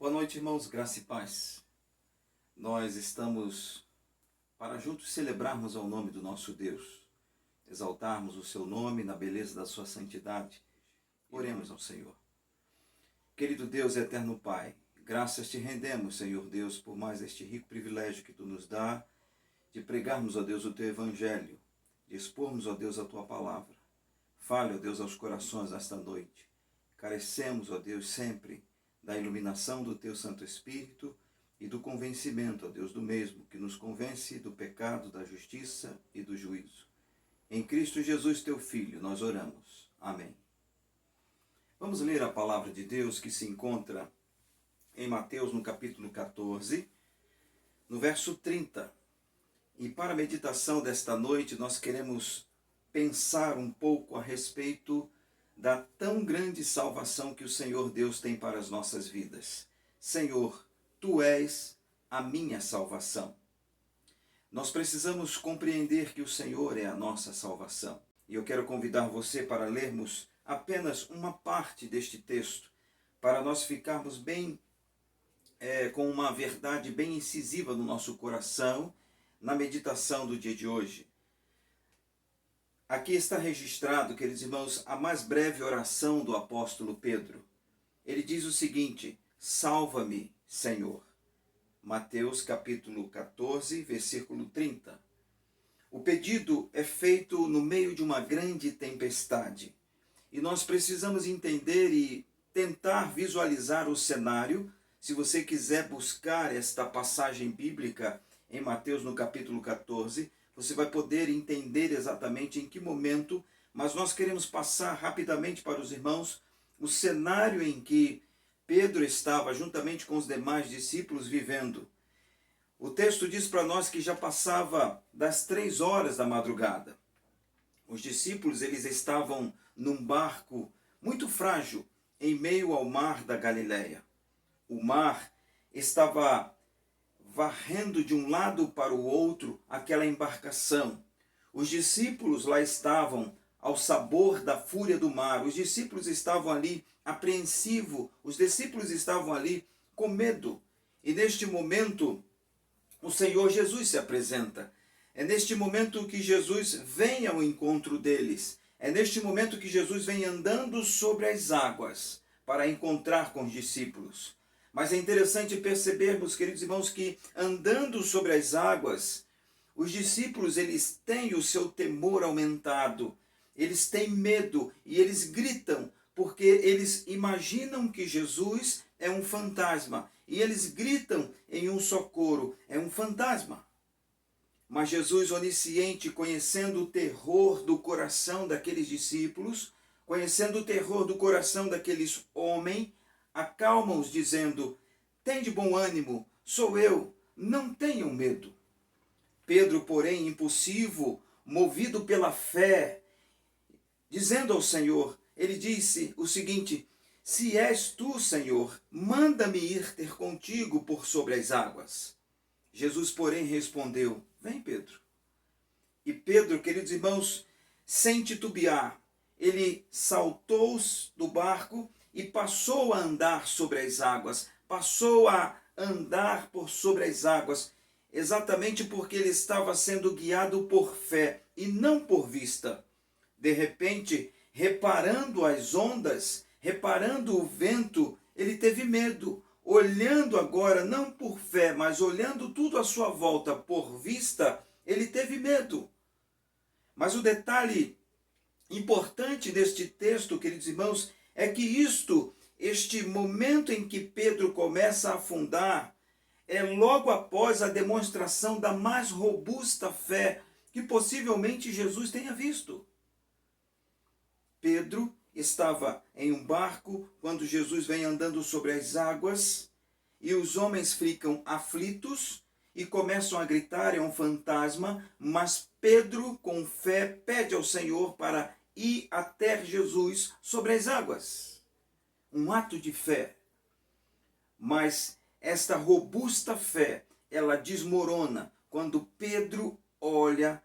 Boa noite, irmãos, graça e paz. Nós estamos para juntos celebrarmos ao nome do nosso Deus, exaltarmos o seu nome na beleza da sua santidade. Oremos ao Senhor. Querido Deus, eterno Pai, graças te rendemos, Senhor Deus, por mais este rico privilégio que tu nos dá de pregarmos, ó Deus, o teu evangelho, de expormos, ó Deus, a tua palavra. Fale, ó Deus, aos corações esta noite. Carecemos, ó Deus, sempre da iluminação do teu Santo Espírito e do convencimento, ó Deus, do mesmo, que nos convence do pecado, da justiça e do juízo. Em Cristo Jesus, teu Filho, nós oramos. Amém. Vamos ler a palavra de Deus que se encontra em Mateus, no capítulo 14, no verso 30. E para a meditação desta noite, nós queremos pensar um pouco a respeito da tão grande salvação que o Senhor Deus tem para as nossas vidas. Senhor, tu és a minha salvação. Nós precisamos compreender que o Senhor é a nossa salvação. E eu quero convidar você para lermos apenas uma parte deste texto, para nós ficarmos bem, com uma verdade bem incisiva no nosso coração, na meditação do dia de hoje. Aqui está registrado, queridos irmãos, a mais breve oração do apóstolo Pedro. Ele diz o seguinte: salva-me, Senhor. Mateus capítulo 14, versículo 30. O pedido é feito no meio de uma grande tempestade. E nós precisamos entender e tentar visualizar o cenário. Se você quiser buscar esta passagem bíblica em Mateus no capítulo 14, você vai poder entender exatamente em que momento, mas nós queremos passar rapidamente para os irmãos o cenário em que Pedro estava juntamente com os demais discípulos vivendo. O texto diz para nós que já passava das 3 horas da madrugada. Os discípulos, eles estavam num barco muito frágil em meio ao mar da Galileia. O mar estava varrendo de um lado para o outro aquela embarcação. Os discípulos lá estavam ao sabor da fúria do mar. Os discípulos estavam ali apreensivos. Os discípulos estavam ali com medo. E neste momento, o Senhor Jesus se apresenta. É neste momento que Jesus vem ao encontro deles. É neste momento que Jesus vem andando sobre as águas para encontrar com os discípulos. Mas é interessante percebermos, queridos irmãos, que andando sobre as águas, os discípulos, eles têm o seu temor aumentado, eles têm medo e eles gritam, porque eles imaginam que Jesus é um fantasma, e eles gritam em um socorro, é um fantasma. Mas Jesus, onisciente, conhecendo o terror do coração daqueles discípulos, conhecendo o terror do coração daqueles homens, acalma-os dizendo: tende bom ânimo, sou eu, não tenham medo. Pedro, porém, impulsivo, movido pela fé, dizendo ao Senhor, ele disse o seguinte: se és tu, Senhor, manda-me ir ter contigo por sobre as águas. Jesus, porém, respondeu: vem, Pedro. E Pedro, queridos irmãos, sem titubear, ele saltou do barco e passou a andar sobre as águas, passou a andar por sobre as águas, exatamente porque ele estava sendo guiado por fé e não por vista. De repente, reparando as ondas, reparando o vento, ele teve medo. Olhando agora, não por fé, mas olhando tudo à sua volta por vista, ele teve medo. Mas o detalhe importante deste texto, queridos irmãos, é que este momento em que Pedro começa a afundar, é logo após a demonstração da mais robusta fé que possivelmente Jesus tenha visto. Pedro estava em um barco quando Jesus vem andando sobre as águas e os homens ficam aflitos e começam a gritar: é um fantasma, mas Pedro, com fé, pede ao Senhor para ir até Jesus sobre as águas. Um ato de fé. Mas esta robusta fé, ela desmorona quando Pedro olha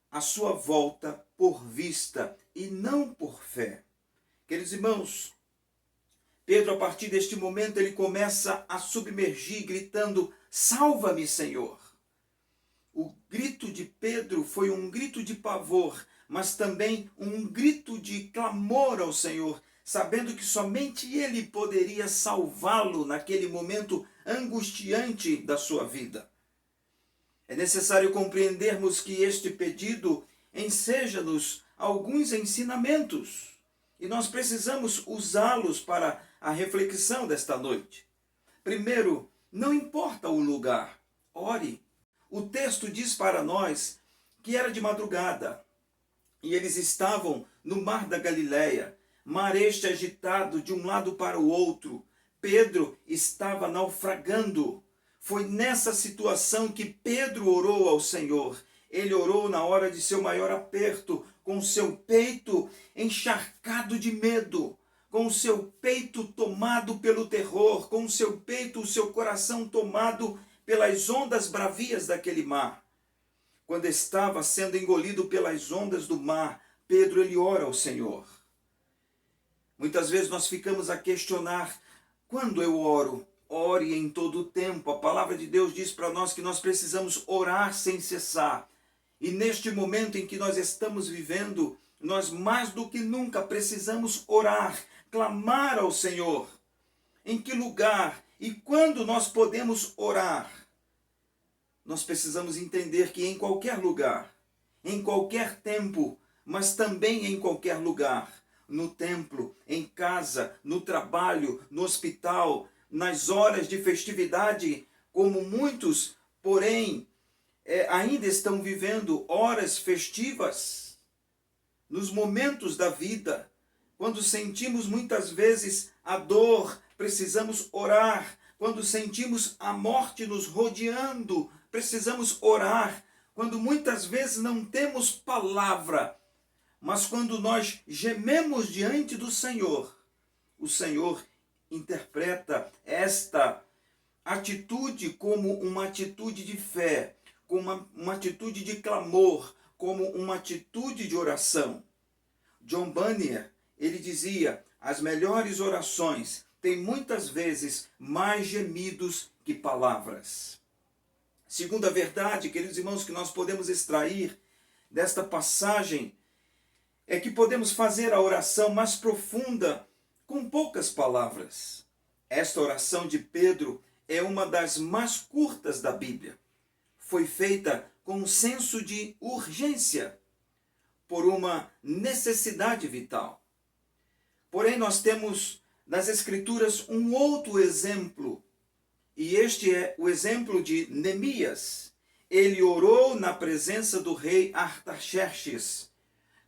à sua volta por vista e não por fé. Queridos irmãos, Pedro, a partir deste momento, ele começa a submergir, gritando: salva-me, Senhor. O grito de Pedro foi um grito de pavor, mas também um grito de clamor ao Senhor, sabendo que somente Ele poderia salvá-lo naquele momento angustiante da sua vida. É necessário compreendermos que este pedido enseja-nos alguns ensinamentos e nós precisamos usá-los para a reflexão desta noite. Primeiro, não importa o lugar, ore. O texto diz para nós que era de madrugada e eles estavam no mar da Galileia, mar este agitado de um lado para o outro. Pedro estava naufragando. Foi nessa situação que Pedro orou ao Senhor. Ele orou na hora de seu maior aperto, com seu peito encharcado de medo, com seu peito tomado pelo terror, com seu peito, o seu coração tomado pelas ondas bravias daquele mar. Quando estava sendo engolido pelas ondas do mar, Pedro ele ora ao Senhor. Muitas vezes nós ficamos a questionar: quando eu oro? Ore em todo o tempo. A palavra de Deus diz para nós que nós precisamos orar sem cessar. E neste momento em que nós estamos vivendo, nós mais do que nunca precisamos orar, clamar ao Senhor. Em que lugar e quando nós podemos orar? Nós precisamos entender que em qualquer lugar, em qualquer tempo, mas também em qualquer lugar, no templo, em casa, no trabalho, no hospital, nas horas de festividade, como muitos, porém, ainda estão vivendo horas festivas, nos momentos da vida, quando sentimos muitas vezes a dor, precisamos orar. Quando sentimos a morte nos rodeando, precisamos orar. Quando muitas vezes não temos palavra, mas quando nós gememos diante do Senhor, o Senhor interpreta esta atitude como uma atitude de fé, como uma atitude de clamor, como uma atitude de oração. John Bunyan, ele dizia: as melhores orações têm muitas vezes mais gemidos que palavras. Segunda verdade, queridos irmãos, que nós podemos extrair desta passagem é que podemos fazer a oração mais profunda com poucas palavras. Esta oração de Pedro é uma das mais curtas da Bíblia. Foi feita com um senso de urgência, por uma necessidade vital. Porém, nós temos nas Escrituras um outro exemplo, e este é o exemplo de Neemias. Ele orou na presença do rei Artaxerxes.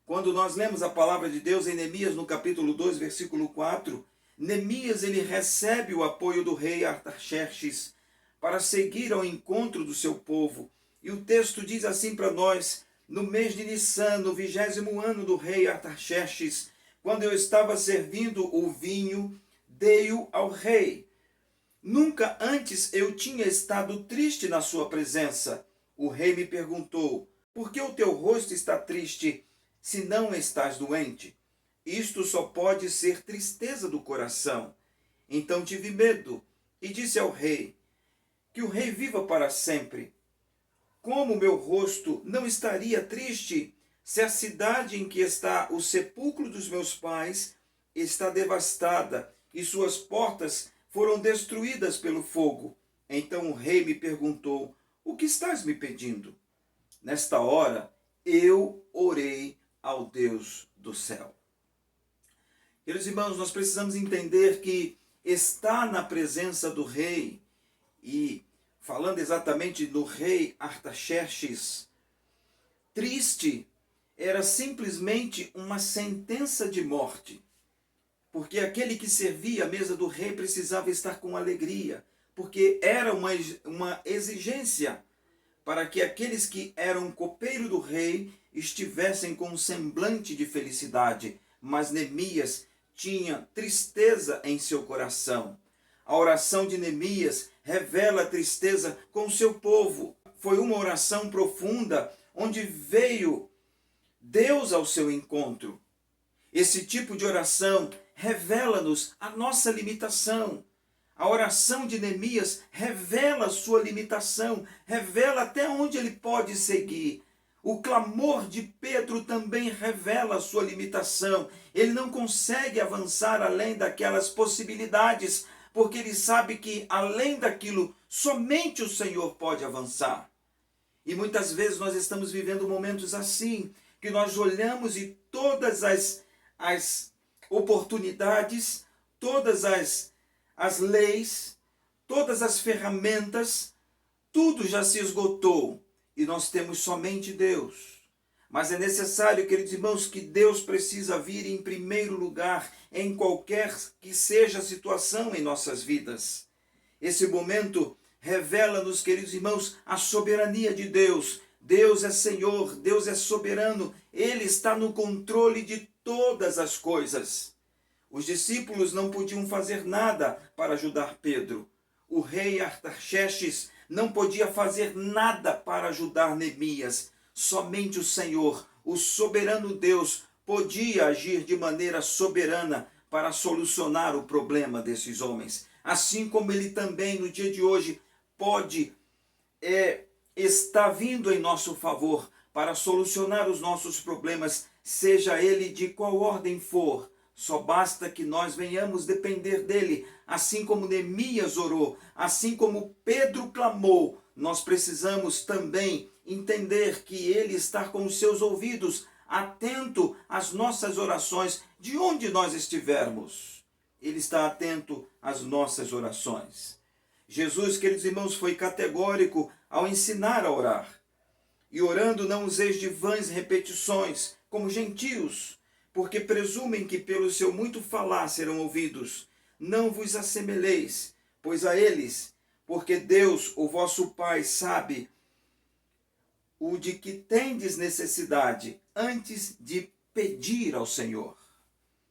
Quando nós lemos a palavra de Deus em Neemias, no capítulo 2, versículo 4, Neemias ele recebe o apoio do rei Artaxerxes para seguir ao encontro do seu povo. E o texto diz assim para nós: no mês de Nissan, no 20º ano do rei Artaxerxes, quando eu estava servindo o vinho, dei-o ao rei. Nunca antes eu tinha estado triste na sua presença. O rei me perguntou: por que o teu rosto está triste, se não estás doente? Isto só pode ser tristeza do coração. Então tive medo e disse ao rei: que o rei viva para sempre. Como meu rosto não estaria triste se a cidade em que está o sepulcro dos meus pais está devastada e suas portas foram destruídas pelo fogo? Então o rei me perguntou: o que estás me pedindo? Nesta hora eu orei ao Deus do céu. Queridos irmãos, nós precisamos entender que estar na presença do rei, e falando exatamente do rei Artaxerxes, triste, era simplesmente uma sentença de morte. Porque aquele que servia a mesa do rei precisava estar com alegria, porque era uma exigência para que aqueles que eram copeiro do rei estivessem com um semblante de felicidade. Mas Neemias tinha tristeza em seu coração. A oração de Neemias revela a tristeza com o seu povo. Foi uma oração profunda, onde veio Deus ao seu encontro. Esse tipo de oração revela-nos a nossa limitação. A oração de Neemias revela a sua limitação, revela até onde ele pode seguir. O clamor de Pedro também revela a sua limitação. Ele não consegue avançar além daquelas possibilidades, porque ele sabe que além daquilo, somente o Senhor pode avançar. E muitas vezes nós estamos vivendo momentos assim, que nós olhamos e todas as oportunidades, todas as leis, todas as ferramentas, tudo já se esgotou e nós temos somente Deus. Mas é necessário, queridos irmãos, que Deus precisa vir em primeiro lugar em qualquer que seja a situação em nossas vidas. Esse momento revela-nos, queridos irmãos, a soberania de Deus. Deus é Senhor, Deus é soberano, Ele está no controle de todas as coisas. Os discípulos não podiam fazer nada para ajudar Pedro. O rei Artaxerxes não podia fazer nada para ajudar Neemias. Somente o Senhor, o soberano Deus, podia agir de maneira soberana para solucionar o problema desses homens. Assim como Ele também, no dia de hoje, pode estar vindo em nosso favor para solucionar os nossos problemas, seja ele de qual ordem for. Só basta que nós venhamos depender dele, assim como Neemias orou, assim como Pedro clamou. Nós precisamos também entender que ele está com os seus ouvidos atento às nossas orações, de onde nós estivermos. Ele está atento às nossas orações. Jesus, queridos irmãos, foi categórico ao ensinar a orar. E orando não useis de vãs repetições, como gentios, porque presumem que pelo seu muito falar serão ouvidos. Não vos assemelheis, pois a eles, porque Deus, o vosso Pai, sabe o de que tendes necessidade antes de pedir ao Senhor.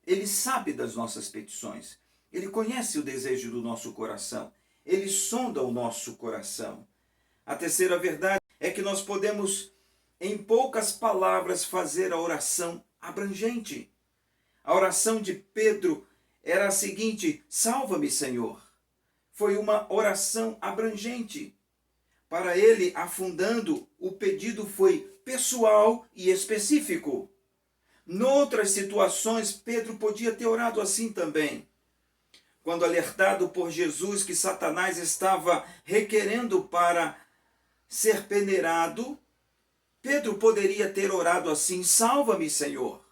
Ele sabe das nossas petições. Ele conhece o desejo do nosso coração. Ele sonda o nosso coração. A terceira verdade é que nós podemos, em poucas palavras, fazer a oração abrangente. A oração de Pedro era a seguinte: salva-me, Senhor. Foi uma oração abrangente. Para ele, afundando, o pedido foi pessoal e específico. Noutras situações, Pedro podia ter orado assim também. Quando alertado por Jesus que Satanás estava requerendo para ser peneirado, Pedro poderia ter orado assim: salva-me, Senhor.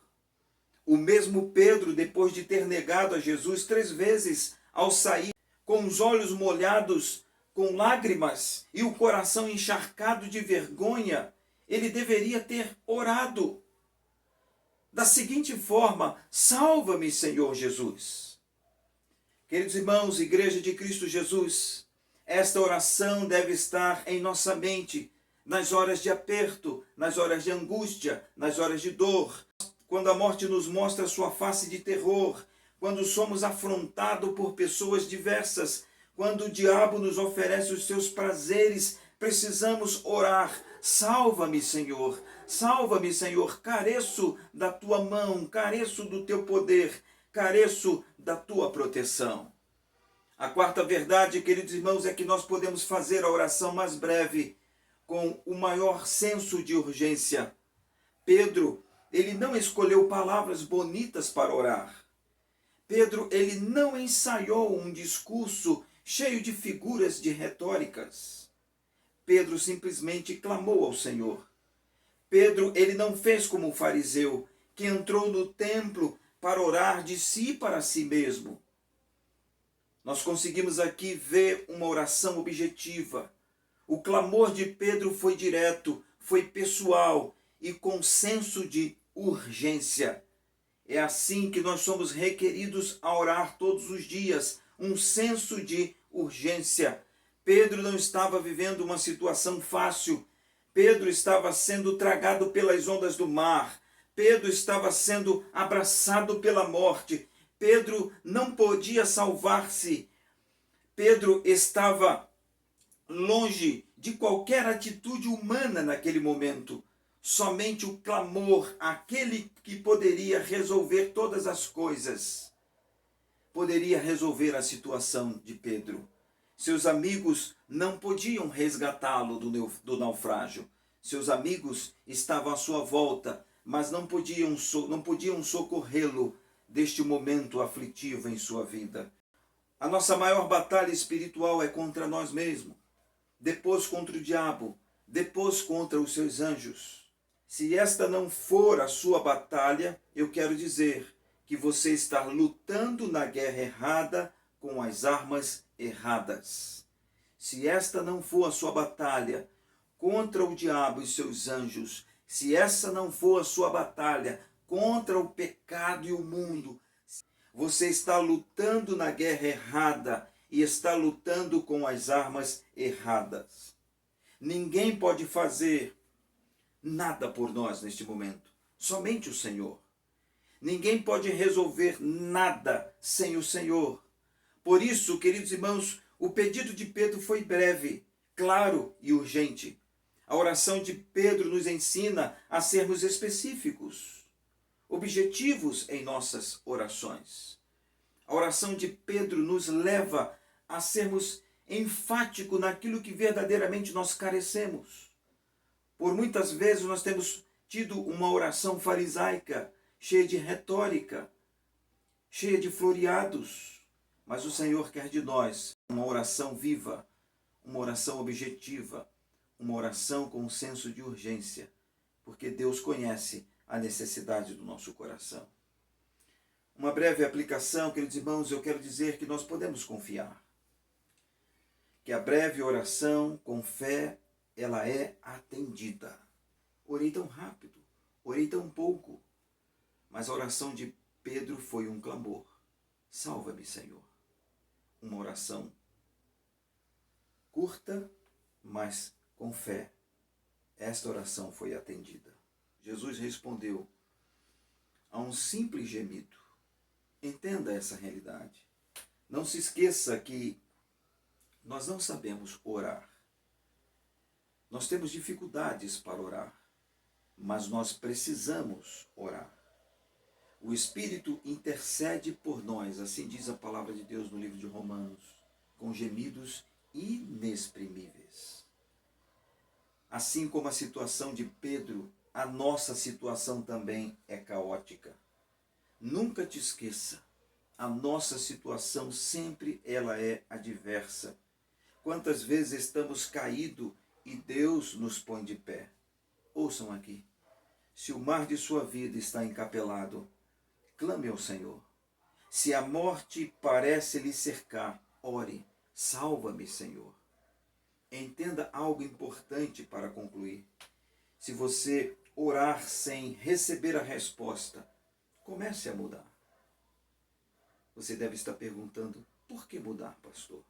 O mesmo Pedro, depois de ter negado a Jesus 3 vezes, ao sair com os olhos molhados, com lágrimas e o coração encharcado de vergonha, ele deveria ter orado da seguinte forma: salva-me, Senhor Jesus. Queridos irmãos, Igreja de Cristo Jesus, esta oração deve estar em nossa mente nas horas de aperto, nas horas de angústia, nas horas de dor, quando a morte nos mostra sua face de terror, quando somos afrontados por pessoas diversas, quando o diabo nos oferece os seus prazeres, precisamos orar: salva-me, Senhor, salva-me, Senhor, careço da tua mão, careço do teu poder, careço da tua proteção. A quarta verdade, queridos irmãos, é que nós podemos fazer a oração mais breve, com o maior senso de urgência. Pedro, ele não escolheu palavras bonitas para orar. Pedro, ele não ensaiou um discurso cheio de figuras de retóricas. Pedro simplesmente clamou ao Senhor. Pedro, ele não fez como o fariseu, que entrou no templo para orar de si para si mesmo. Nós conseguimos aqui ver uma oração objetiva. O clamor de Pedro foi direto, foi pessoal e com senso de urgência. É assim que nós somos requeridos a orar todos os dias, um senso de urgência. Pedro não estava vivendo uma situação fácil. Pedro estava sendo tragado pelas ondas do mar. Pedro estava sendo abraçado pela morte. Pedro não podia salvar-se. Pedro estava longe de qualquer atitude humana naquele momento. Somente o clamor, aquele que poderia resolver todas as coisas. poderia resolver a situação de Pedro. Seus amigos não podiam resgatá-lo do naufrágio. Seus amigos estavam à sua volta, mas não podiam socorrê-lo deste momento aflitivo em sua vida. A nossa maior batalha espiritual é contra nós mesmos, depois contra o diabo, depois contra os seus anjos. Se esta não for a sua batalha, eu quero dizer que você está lutando na guerra errada com as armas erradas. Se esta não for a sua batalha contra o diabo e seus anjos, se essa não for a sua batalha contra o pecado e o mundo, você está lutando na guerra errada e está lutando com as armas erradas. Ninguém pode fazer nada por nós neste momento, somente o Senhor. Ninguém pode resolver nada sem o Senhor. Por isso, queridos irmãos, o pedido de Pedro foi breve, claro e urgente. A oração de Pedro nos ensina a sermos específicos, objetivos em nossas orações. A oração de Pedro nos leva a sermos enfáticos naquilo que verdadeiramente nós carecemos. Por muitas vezes nós temos tido uma oração farisaica, cheia de retórica, cheia de floreados. Mas o Senhor quer de nós uma oração viva, uma oração objetiva, uma oração com um senso de urgência, porque Deus conhece a necessidade do nosso coração. Uma breve aplicação, queridos irmãos, eu quero dizer que nós podemos confiar. Que a breve oração com fé, ela é atendida. Orei tão rápido, orei tão pouco, mas a oração de Pedro foi um clamor. Salva-me, Senhor. Uma oração curta, mas com fé. Esta oração foi atendida. Jesus respondeu a um simples gemido. Entenda essa realidade. Não se esqueça que nós não sabemos orar. Nós temos dificuldades para orar, mas nós precisamos orar. O Espírito intercede por nós, assim diz a palavra de Deus no livro de Romanos, com gemidos inexprimíveis. Assim como a situação de Pedro, a nossa situação também é caótica. Nunca te esqueça, a nossa situação sempre ela é adversa. Quantas vezes estamos caídos e Deus nos põe de pé. Ouçam aqui, se o mar de sua vida está encapelado, clame ao Senhor. Se a morte parece lhe cercar, ore, salva-me, Senhor. Entenda algo importante para concluir. Se você orar sem receber a resposta, comece a mudar. Você deve estar perguntando, por que mudar, pastor?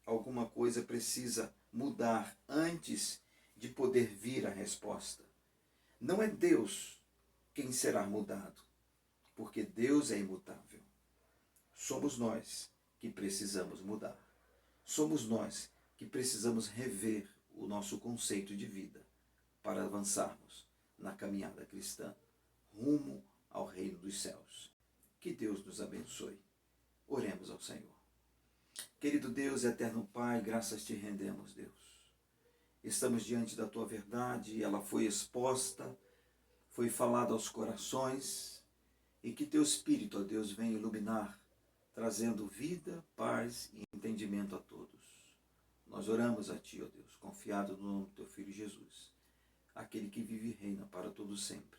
Alguma coisa precisa mudar antes de poder vir a resposta. Não é Deus quem será mudado, porque Deus é imutável. Somos nós que precisamos mudar. Somos nós que precisamos rever o nosso conceito de vida para avançarmos na caminhada cristã rumo ao reino dos céus. Que Deus nos abençoe. Oremos ao Senhor. Querido Deus, eterno Pai, graças te rendemos, Deus. Estamos diante da tua verdade, ela foi exposta, foi falada aos corações, e que teu Espírito, ó Deus, venha iluminar, trazendo vida, paz e entendimento a todos. Nós oramos a ti, ó Deus, confiado no nome do teu Filho Jesus, aquele que vive e reina para todo sempre.